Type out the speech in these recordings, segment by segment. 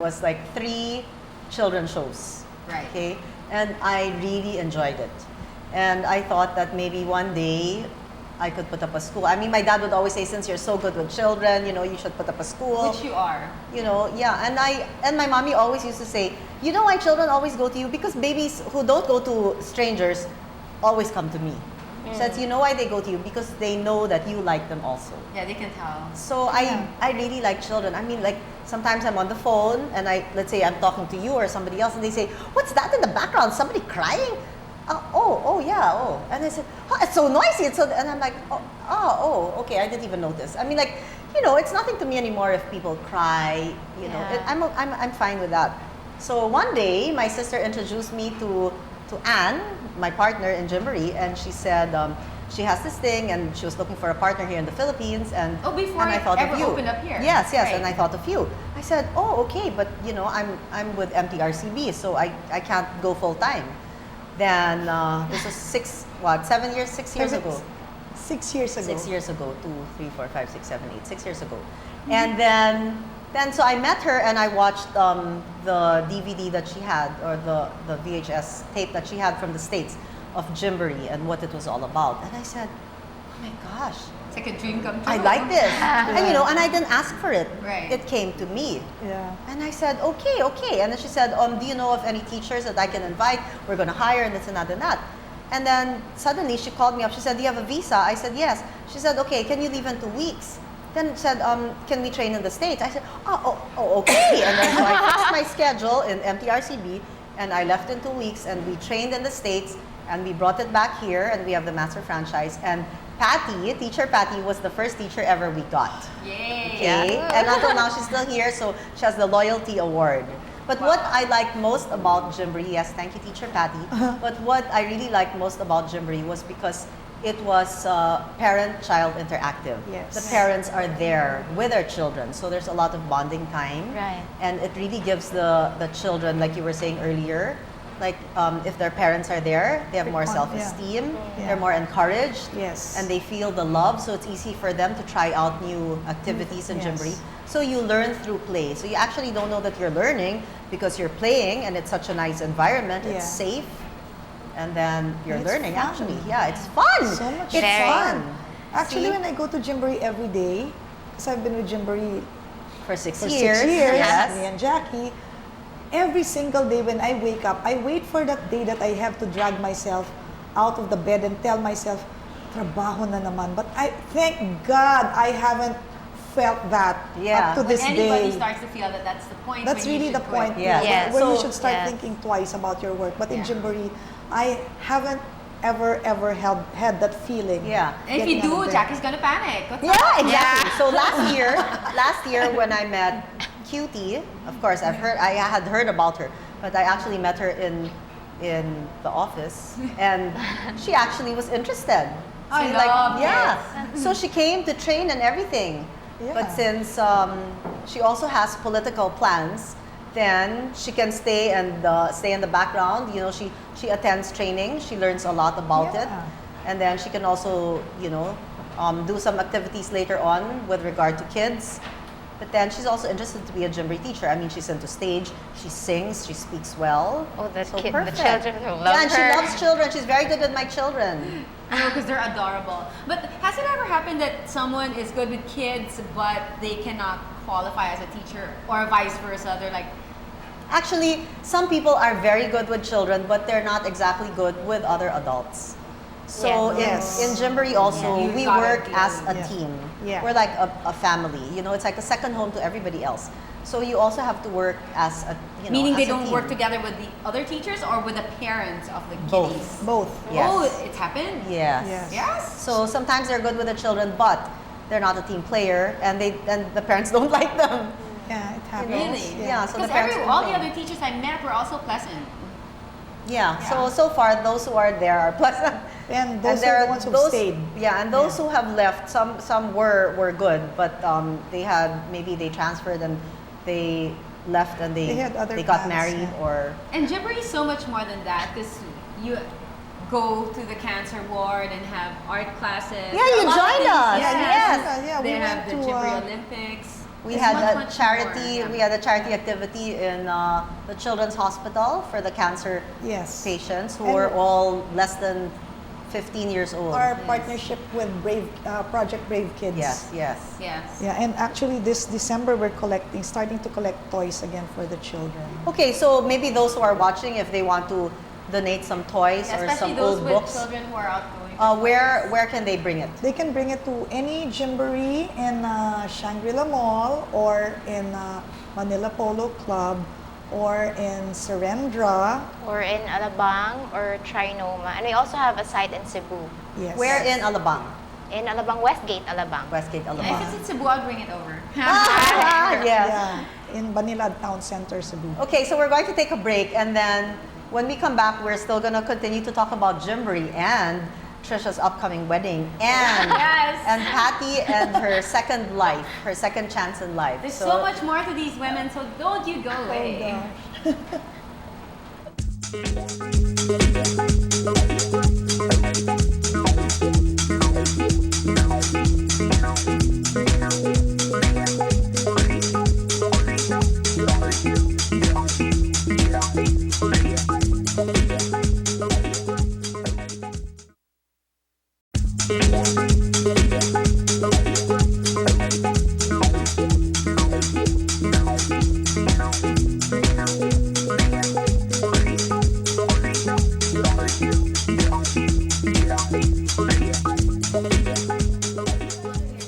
was like 3 children's shows. Right. Okay, and I really enjoyed it, and I thought that maybe one day I could put up a school. I mean, my dad would always say, since you're so good with children, you should put up a school. Which you are. Yeah, and my mommy always used to say, why children always go to you? Because babies who don't go to strangers always come to me. She says, why they go to you? Because they know that you like them also. Yeah, they can tell. So I really like children. I mean, like, sometimes I'm on the phone and let's say I'm talking to you or somebody else, and they say, what's that in the background? Somebody crying? Yeah. And they said, it's so noisy. And I'm like, okay, I didn't even notice. I mean, like, it's nothing to me anymore if people cry. I'm fine with that. So one day, my sister introduced me to Anne, my partner in Gymboree, and she said she has this thing, and she was looking for a partner here in the Philippines. And before and I thought ever of you. Opened up here. Yes, right. and I thought of you. I said, okay, but I'm with MTRCB, so I can't go full time. Then this was 6 years ago. 6 years ago. 6 years ago. 2, 3, 4, 5, 6, 7, 8. 6 years ago. And then so I met her and I watched the DVD that she had, or the VHS tape that she had from the States of Gymboree and what it was all about. And I said, oh my gosh, It's like a dream come true. I like this. And and I didn't ask for it. Right. It came to me. Yeah. And I said, okay. And then she said, do you know of any teachers that I can invite? We're going to hire and this and that and that. And then suddenly she called me up. She said, do you have a visa? I said, yes. She said, okay, can you leave in 2 weeks? Then said, can we train in the States? I said, okay. And then so I fixed my schedule in MTRCB, and I left in 2 weeks, and we trained in the States, and we brought it back here, and we have the master franchise. And Teacher Patty was the first teacher ever we got. Yay. Okay? And until now, she's still here, so she has the loyalty award. But what I like most about Gymboree, yes, thank you, Teacher Patty. But what I really liked most about Gymboree was because it was parent-child interactive. Yes. The parents are there with their children, so there's a lot of bonding time. Right. And it really gives the children, like you were saying earlier, like if their parents are there, they have more self-esteem, they're more encouraged, Yes. and they feel the love, so it's easy for them to try out new activities in Gymboree. So you learn through play. So you actually don't know that you're learning because you're playing, and it's such a nice environment, it's safe, and then you're It's learning fun. actually. Yeah, it's fun. So much It's fun. fun. Actually, See? when I go to Gymboree every day, because I've been with Gymboree For 6 for years. 6 years, Yes. me and Jackie, every single day when I wake up, I wait for that day that I have to drag myself out of the bed and tell myself, trabaho na naman. But I thank God I haven't felt that Yeah. up to this When anybody day. starts to feel that that's the point. That's when you really the should quit. point. Yeah. Yes. Where you So- should start yes. thinking twice about your work. But in Yeah. Gymboree, I haven't ever had that feeling. Yeah. And if you Getting out do, of bed. Jackie's gonna panic. What's Yeah, up? exactly. So last year when I met Cutie, of course I had heard about her, but I actually met her in the office, and she actually was interested. I She love yeah. So she came to train and everything. Yeah. But since she also has political plans, then she can stay in the background. She attends training. She learns a lot about it, Yeah. and then she can also do some activities later on with regard to kids. But then she's also interested to be a Gymboree teacher. I mean, she's into stage. She sings. She speaks well. Oh, the So the perfect. children who love Yeah, and her. she loves children. She's very good with my children. Because they're adorable. But has it ever happened that someone is good with kids, but they cannot qualify as a teacher, or vice versa? They're like, Actually, some people are very good with children, but they're not exactly good with other adults. So Yes. in Gymboree also, Yeah. we You gotta work do- as a Yeah. team. Yeah. We're like a family. It's like a second home to everybody else. So you also have to work as a meaning as they a don't team. work together with the other teachers or with the parents of the Both. kiddies? Both. Yes. Oh, it's happened? Yes. Yes. Yes? So sometimes they're good with the children, but they're not a team player, and the parents don't like them. Yeah, it happens. Really? Yeah. So the Because parents all the complain. other teachers I met were also pleasant. Yeah. Yeah. So far those who are there are pleasant. And those there are the ones who stayed. Yeah, and those Yeah. who have left, some were good, but maybe they transferred and they left and They had other got plans, married yeah. or And Gymboree is so much more than that because you go to the cancer ward and have art classes. Yeah, you A lot of joined things. us. Yes. Yes. Yeah, They we have went the to Gymboree Olympics. We It's had much, a much charity. more, yeah. We had a charity activity in the Children's Hospital for the cancer Yes. patients who And- were all less than 15 years old. Our partnership with Project Brave Kids. Yes, yes. Yes. Yeah, and actually this December we're starting to collect toys again for the children. Okay, so maybe those who are watching, if they want to donate some toys or Especially some those old with books, children who are outgoing. where can they bring it? They can bring it to any Gymboree in Shangri-La Mall or in Manila Polo Club or in Serendra. Or in Alabang or Trinoma. And we also have a site in Cebu. Yes. Where in Alabang? In Alabang, Westgate, Alabang. Westgate, Yeah, Alabang. if it's in Cebu, I'll bring it over. Yes. Yeah, in Banilad Town Center, Cebu. Okay, so we're going to take a break, and then when we come back, we're still going to continue to talk about Gymboree and Trisha's upcoming wedding, and Yes. and Patty and her second life, her second chance in life. There's so much more to these women, so don't you go away. gosh.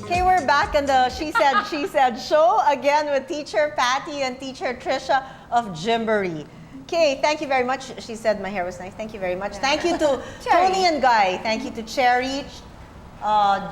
Okay, we're back in the She Said show again with teacher Patty and teacher Trisha of Gymboree. Okay, thank you very much. She said my hair was nice. Thank you very much. Thank you to Cherry. Tony and Guy. Thank you to Cherry,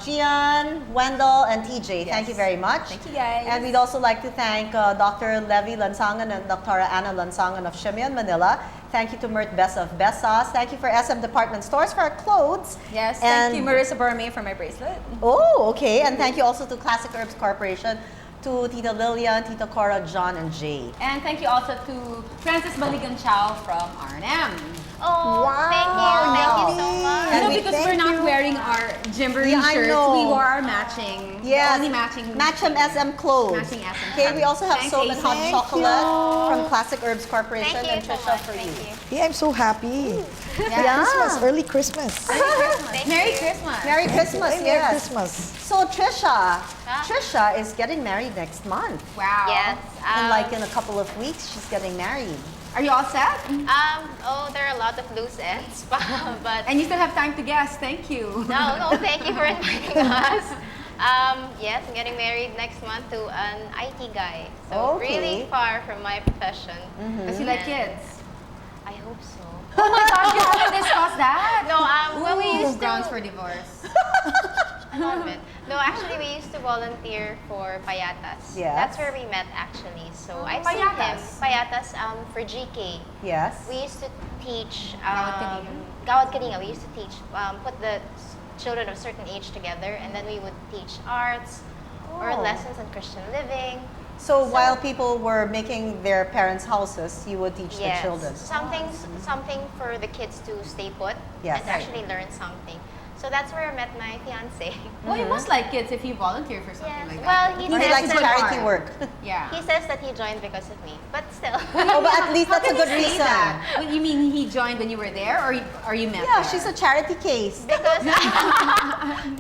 Gian, Wendell, and TJ. Thank you very much. Thank you, guys. And we'd also like to thank Dr. Levi Lansangan and Dr. Anna Lansangan of Shimian, Manila. Thank you to Mert Bess of Bessas. Thank you for SM Department Stores for our clothes. Yes, And- thank you, Marissa Borme, for my bracelet. Oh, okay. And thank you also to Classic Herbs Corporation, to Tita Lilian, Tita Cora, John, and Jay. And thank you also to Francis Baligan Chow from R&M. Oh, Wow. thank you so You much. And know, we because thank we're not you. wearing our Gymboree Yeah, I shirts, know. we wore our matching, Yes. only matching. Match 'em SM clothes. Matching SM. Okay, we also have Thanks, soap and AC. hot Thank chocolate you. from Classic Herbs Corporation Thank you and so Trisha much. for Thank you. you. Yeah, I'm so happy. Yeah. Christmas, early Christmas. Thank Merry you. Christmas. Merry Christmas, Merry yes. Christmas. So Trisha is getting married next month. Wow. Yes. In a couple of weeks, she's getting married. Are you all set? There are a lot of loose ends, but And you still have time to guess. Thank you. no, thank you for inviting us. Yes, I'm getting married next month to an IT guy. So Okay. really far from my profession. Because you like And kids. I hope so. Oh my gosh, you haven't discussed that? No, when we Ooh, used to grounds for divorce. I love it. No, actually, we used to volunteer for Payatas. Yes. That's where we met, actually. So I've seen Payatas? him. Payatas for GK. Yes. We used to teach Gawad Kalinga? Gawad Kalinga. We used to teach, put the children of a certain age together, and then we would teach arts or Oh. lessons on Christian living. So while people were making their parents' houses, you would teach Yes. the children. Something for the kids to stay put Yes. and to actually learn something. So that's where I met my fiance. Well, you must like kids if you volunteer for something Yes. like Well, that. he Or he says likes that- charity work. Yeah. He says that he joined because of me, but still. Oh, but at least How that's a can you good say reason. that? What, you mean he joined when you were there, or you met Yeah, there? she's a charity case. because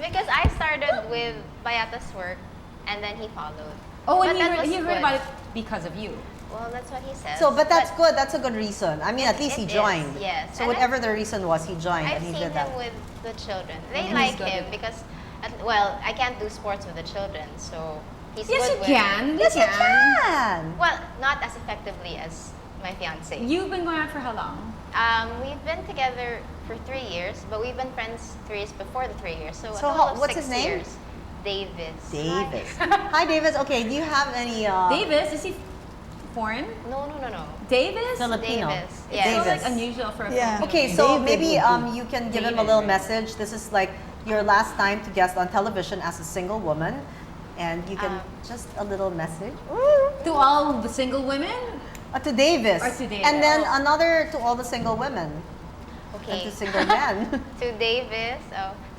because I started with Bayata's work, and then he followed. Oh, But and that was he heard good. about it because of you. Well, that's what he says. So, but that's good. That's a good reason. I mean, at least he It is, joined. yes. So And whatever the reason was, he joined I've and he seen did that. him with the children. They And like he's good him at- because, I can't do sports with the children, so he's Yes, good you with. can. Yes, you can. can. Well, not as effectively as my fiance. You've been going out for how long? We've been together for 3 years, but we've been friends 3 years before the 3 years. So, a So total how- of what's 6 his name? years. Davis. Davis. Hi, Davis. Okay, do you have any? Davis, is he foreign? No. Davis? Filipino. Davis. It's Yes. so Davis. like unusual for a Yeah. Filipino. Okay, so David maybe would be. you can give him a David, little right. message. This is like your last time to guest on television as a single woman, and you can just a little message To all the single women? to Davis, Or to Davis. and then another to all the single women and Okay. to single men. To Davis,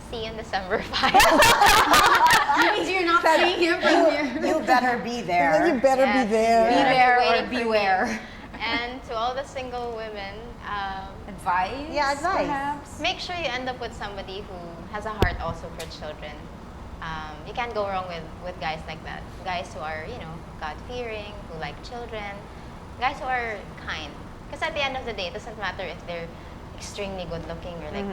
see you on December 5. That means you're not seeing him from here. You better be And then you there. better Yes. be there. Be Yeah. there or Waiting for me. beware. And to all the single women, Advice? Yeah, advice. Perhaps? make sure you end up with somebody who has a heart also for children. You can't go wrong with guys like that. Guys who are, God-fearing, who like children, guys who are kind. Because at the end of the day, it doesn't matter if they're extremely good-looking or like,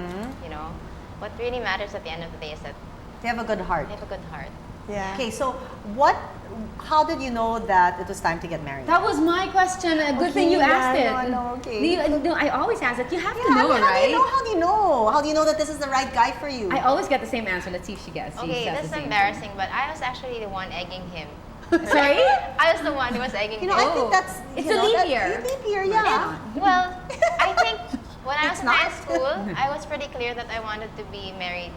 what really matters at the end of the day is that They have a good heart. they have a good heart. Yeah. Okay, so how did you know that it was time to get married? That was my question. A good Okay, thing you yeah, asked it. I know, okay. No, I always ask it. You have to Yeah, know, I mean, how right? do you know? How do you know? How do you know that this is the right guy for you? I always get the same answer. Let's see if she gets. Okay, says this the is same embarrassing, but I was actually the one egging him. thing. Sorry? I was the one who was egging You know, him. I think that's It's you a know, leap that- year. Leap year, yeah. Well, I think when I was It's in high not. school, I was pretty clear that I wanted to be married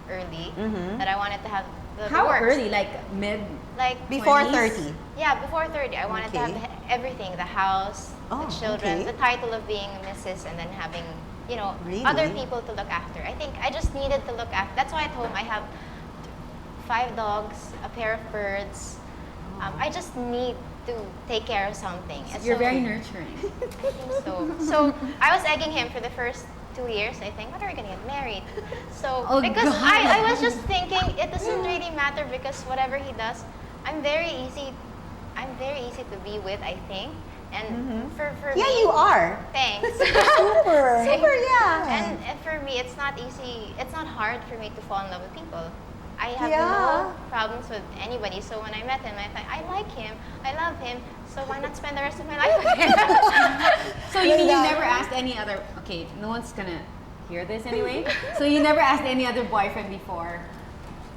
early. Mhm. That I wanted to have the How works. early? Like mid? Like Before 20s? 30. yeah, before 30, I wanted to Okay. have everything: the house, Oh, the children, okay. the title of being Mrs., and then having Really? other people to look after. I think I just needed to look after. That's why at home I have 5 dogs, a pair of birds. I just need to take care of something. And You're so- very nurturing. I think so. So I was egging him for the first 2 years, I think. When are we gonna get married? So Oh, because God. I was just thinking it doesn't really matter because whatever he does, I'm very easy to be with, I think. And for Yeah, me, you are. Thanks. Super. Super, yeah. And for me, it's not easy. It's not hard for me to fall in love with people. I have Yeah. no problems with anybody. So when I met him, I thought, I like him, I love him, so why not spend the rest of my life with him? So you mean you Linda. never asked any other? Okay, no one's gonna hear this anyway. So you never asked any other boyfriend before?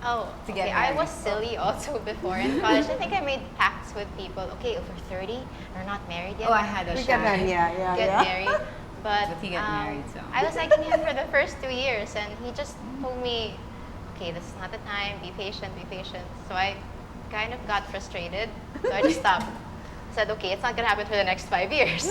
Oh, To get okay. I married. was silly also before in college. I think I made pacts with people. Okay, over 30, we're not married yet. Oh, I had a We get shy. married, yeah. Get married. But But he got married, so. I was liking him for the first 2 years, and he just told me, okay, this is not the time. Be patient, be patient. So I kind of got frustrated, so I just stopped. Said, okay, it's not gonna happen for the next 5 years.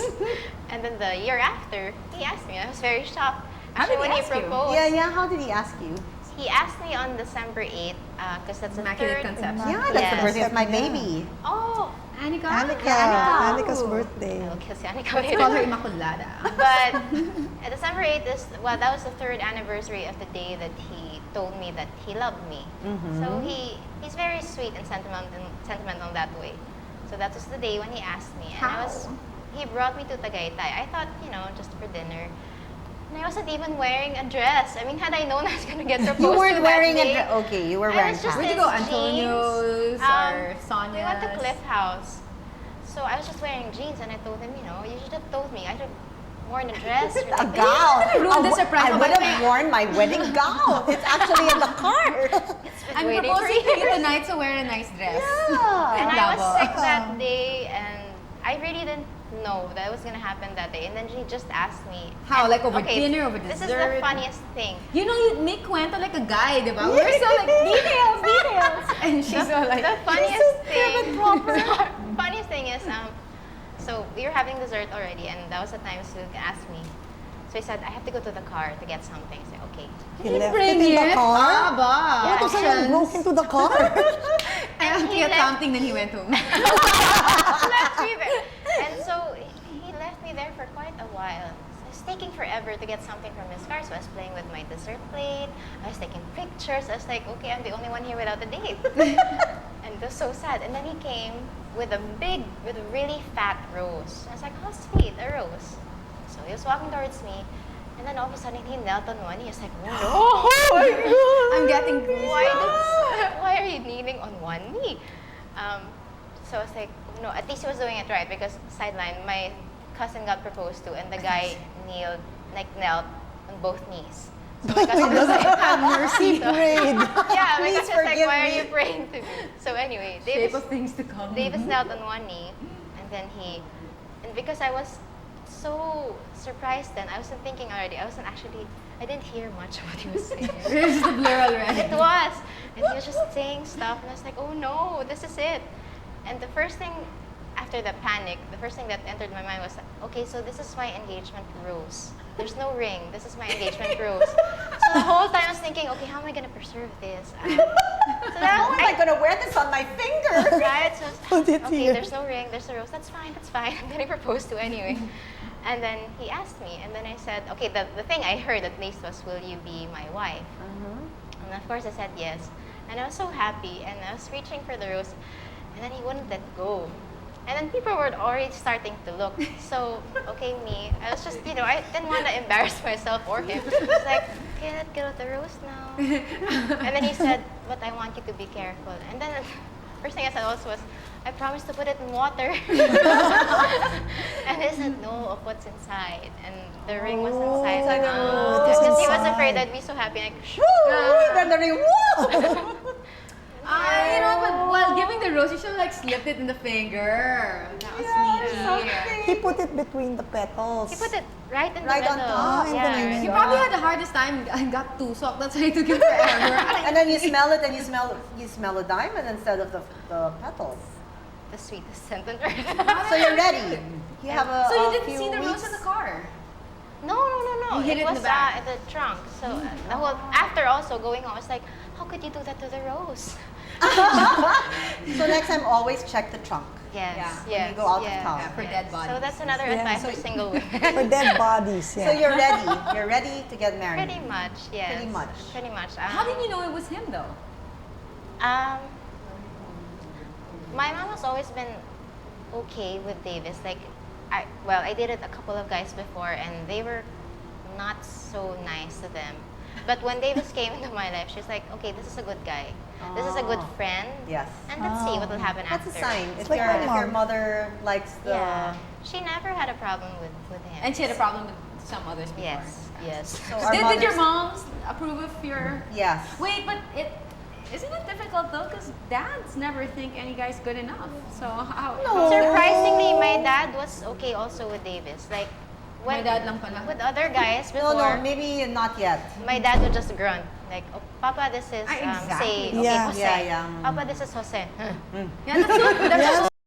And then the year after, he asked me. I was very shocked. How did Actually, he when he ask you? proposed, Yeah, how did he ask you? he asked me on December 8th, because that's the Immaculate third. Conception. Yeah, that's the Yes. birthday of my Yeah. baby. Oh, Annika? Annika. Annika. Annika's birthday. I will kill si Annika Let's call her later. Immaculada. But December 8th is, well, that was the 3rd anniversary of the day that he told me that he loved me. So he's very sweet and sentimental that way. So that was the day when he asked me. And How? he brought me to Tagaytay. I thought, just for dinner. And I wasn't even wearing a dress. I mean, had I known I was going to get proposed You to weren't that wearing day, a Okay, you were I wearing was just pants. Where'd you go? in Antonio's jeans. or Sonia's? We went to Cliff House. So I was just wearing jeans and I told him, you should have told me. I should have worn a dress. Or A like, gown. ruined the surprise I of would my have worn my wedding gown. It's actually in the car. I'm waiting for proposing to you years. tonight, so wear a nice dress. Yeah. And I was Labo. sick that day, and I really didn't know that was gonna happen that day. And then he just asked me. How? and- Like over dinner, over This is dessert? the funniest thing. You know, you make cuento like a guy, di ba? We're so like, details. And she's so like, The funniest thing. Funniest thing is, so we were having dessert already, and that was the time Sulk asked me. So he said, I have to go to the car to get something. I said, okay. He left bring it in the it? car. Aba. What if someone broke into the car? I have to he get left- something, then he went home. Left me there. And so he left me there for quite a while. So it was taking forever to get something from his car. So I was playing with my dessert plate. I was taking pictures. I was like, okay, I'm the only one here without a date. And it was so sad. And then he came with a really fat rose. I was like, how sweet, a rose. So he was walking towards me. And then all of a sudden he knelt on one knee. I was like, oh no. I'm getting goosebumps. Why are you kneeling on one knee? So I was like, no, at least he was doing it right because sideline, my cousin got proposed to and the guy knelt on both knees. So my cousin was like, Have mercy. Prayed. yeah, my Please cousin was like, forgive why me." are you praying to me? So anyway, Shape of things to come. Davis knelt on one knee, and then and because I was so surprised then, I wasn't thinking already, I didn't hear much of what he was saying. It's just a blur already. It was, and he was just saying stuff, and I was like, oh no, this is it. And the first thing, after the panic, the first thing that entered my mind was, okay, so this is my engagement rose. There's no ring, this is my engagement rose. So the whole time I was thinking, okay, how am I gonna preserve this? So then How am I gonna wear this on my finger? right? So Oh, did okay, you? there's no ring, there's a rose. That's fine. I'm getting proposed to anyway. And then he asked me, and then I said, okay, the thing I heard at least was, will you be my wife? And of course I said yes. And I was so happy, and I was reaching for the rose, and then he wouldn't let go. And then people were already starting to look. So, okay, me, I was just, I didn't want to embarrass myself or him. I was like, okay, let go of the rose now. And then he said, but I want you to be careful. And then first thing I said also was, I promised to put it in water. And he said, no, of what's inside. And the ring was inside. Inside the rose. Because he was Inside. afraid I'd be so happy. Like, Woo! Then the ring, woo! But while giving the rose, you should have slipped it in the finger. That was sneaky. He put it between the petals. he put it right in Right the on middle. top. in the Yeah, middle. He probably had the hardest time and got tusok. That's why it took him forever. And then you smell it, and you smell a diamond instead of the petals. the sweetest sentence. So you're ready. You have a So you a didn't few see the rose weeks. in the car? No. You hid it It in was the back. at the trunk. So the whole after also going home, I was like, how could you do that to the rose? So next time, always check the trunk. Yes, Yeah, when yes, you go out of yes, town. Yeah, for yes. dead bodies. So that's another Yeah. advice for single women. For dead bodies, yeah. So you're ready. You're ready to get married. Pretty much, yes. Pretty much. Pretty much. How did you know it was him though? My mom has always been okay with Davis. Like, I dated a couple of guys before, and they were not so nice to them. But when Davis came into my life, she was like, okay, this is a good guy. This is a good Oh. friend. Yes. And let's see what will happen That's after. a sign. If, like my your mom. mother likes the... Yeah. She never had a problem with him. And she had a problem with some others before. Yes. So our Did your mothers- moms approve of your... Yes. Wait, but isn't it difficult though? Because dads never think any guy's good enough. So how? No. Surprisingly, my dad was okay also with Davis. Like, when, My dad lang pala. with other guys before, No, maybe not yet. my dad would just grunt. Like, oh, Papa, this is, Ah, exactly. say, okay, Yeah. Jose. Yeah. Papa, this is Jose. Yeah, that's so